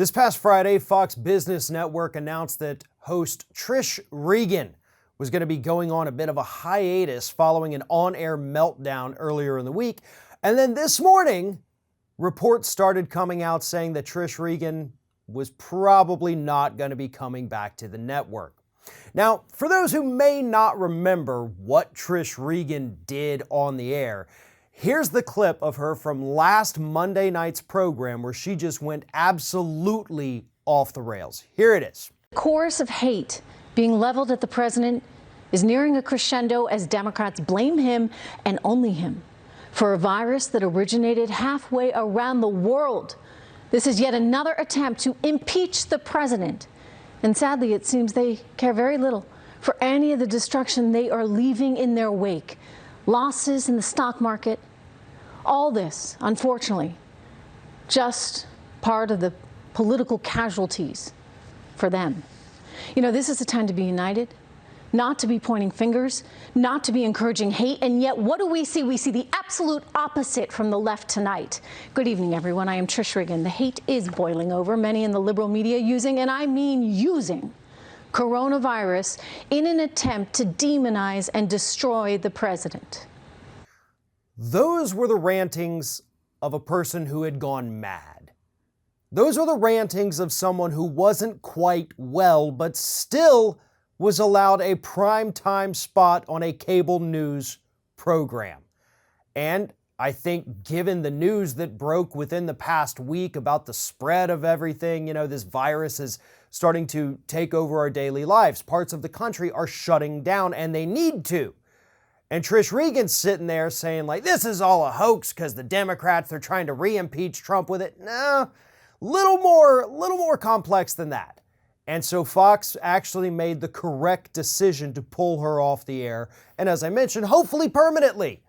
This past Friday, Fox Business Network announced that host Trish Regan was going to be going on a bit of a hiatus following an on-air meltdown earlier in the week. And then this morning, reports started coming out saying that Trish Regan was probably not going to be coming back to the network. Now, for those who may not remember what Trish Regan did on the air, here's the clip of her from last Monday night's program where she just went absolutely off the rails. Here it is. The chorus of hate being leveled at the president is nearing a crescendo as Democrats blame him and only him for a virus that originated halfway around the world. This is yet another attempt to impeach the president. And sadly, it seems they care very little for any of the destruction they are leaving in their wake. Losses in the stock market, all this, unfortunately, just part of the political casualties for them. You know, this is a time to be united, not to be pointing fingers, not to be encouraging hate, and yet what do we see? We see the absolute opposite from the left tonight. Good evening, everyone. I am Trish Regan. The hate is boiling over, many in the liberal media using, and I mean using, coronavirus in an attempt to demonize and destroy the president. Those were the rantings of a person who had gone mad. Those were the rantings of someone who wasn't quite well, but still was allowed a primetime spot on a cable news program. And I think given the news that broke within the past week about the spread of everything, this virus is starting to take over our daily lives. Parts of the country are shutting down, and they need to. And Trish Regan's sitting there saying, this is all a hoax because the Democrats, they're trying to re-impeach Trump with it. No, little more complex than that. And so Fox actually made the correct decision to pull her off the air. And as I mentioned, hopefully permanently.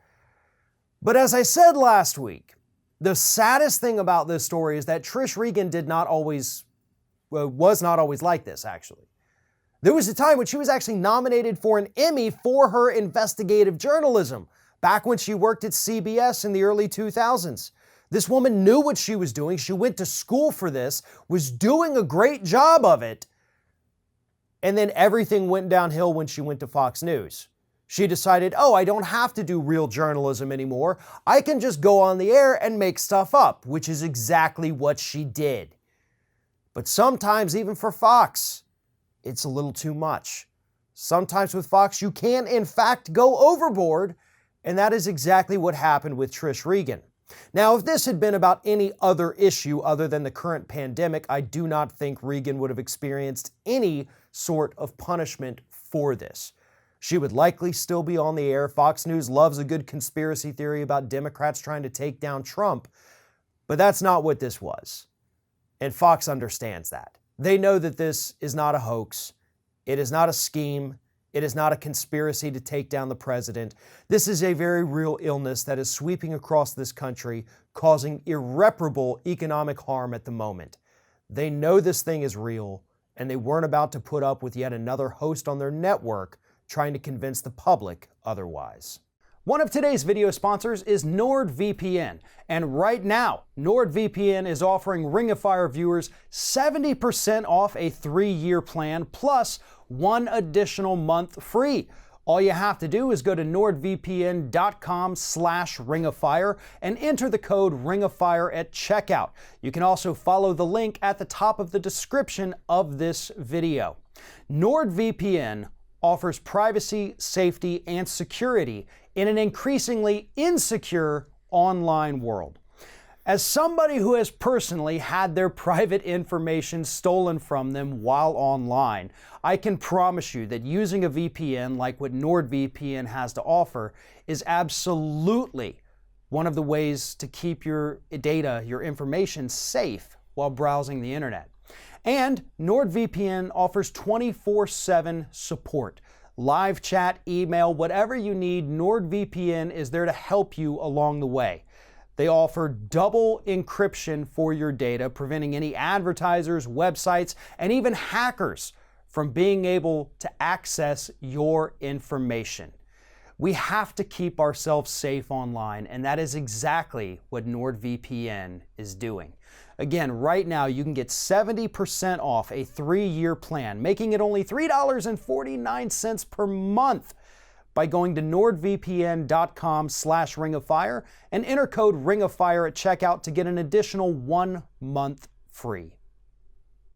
But as I said last week, the saddest thing about this story is that Trish Regan was not always like this, actually. There was a time when she was actually nominated for an Emmy for her investigative journalism, back when she worked at CBS in the early 2000s. This woman knew what she was doing. She went to school for this, was doing a great job of it. And then everything went downhill when she went to Fox News. She decided, I don't have to do real journalism anymore. I can just go on the air and make stuff up, which is exactly what she did. But sometimes, even for Fox, it's a little too much. Sometimes with Fox, you can, in fact, go overboard, and that is exactly what happened with Trish Regan. Now, if this had been about any other issue other than the current pandemic, I do not think Regan would have experienced any sort of punishment for this. She would likely still be on the air. Fox News loves a good conspiracy theory about Democrats trying to take down Trump, but that's not what this was. And Fox understands that. They know that this is not a hoax. It is not a scheme. It is not a conspiracy to take down the president. This is a very real illness that is sweeping across this country, causing irreparable economic harm at the moment. They know this thing is real, and they weren't about to put up with yet another host on their network trying to convince the public otherwise. One of today's video sponsors is NordVPN, and right now, NordVPN is offering Ring of Fire viewers 70% off a 3-year plan plus 1 additional month free. All you have to do is go to nordvpn.com/ringoffire and enter the code ringoffire at checkout. You can also follow the link at the top of the description of this video. NordVPN offers privacy, safety, and security in an increasingly insecure online world. As somebody who has personally had their private information stolen from them while online, I can promise you that using a VPN like what NordVPN has to offer is absolutely one of the ways to keep your data, your information safe while browsing the internet. And NordVPN offers 24/7 support. Live chat, email, whatever you need, NordVPN is there to help you along the way. They offer double encryption for your data, preventing any advertisers, websites, and even hackers from being able to access your information. We have to keep ourselves safe online, and that is exactly what NordVPN is doing. Again, right now you can get 70% off a 3-year plan, making it only $3.49 per month by going to nordvpn.com/ringofire and enter code ringofire at checkout to get an additional 1 month free.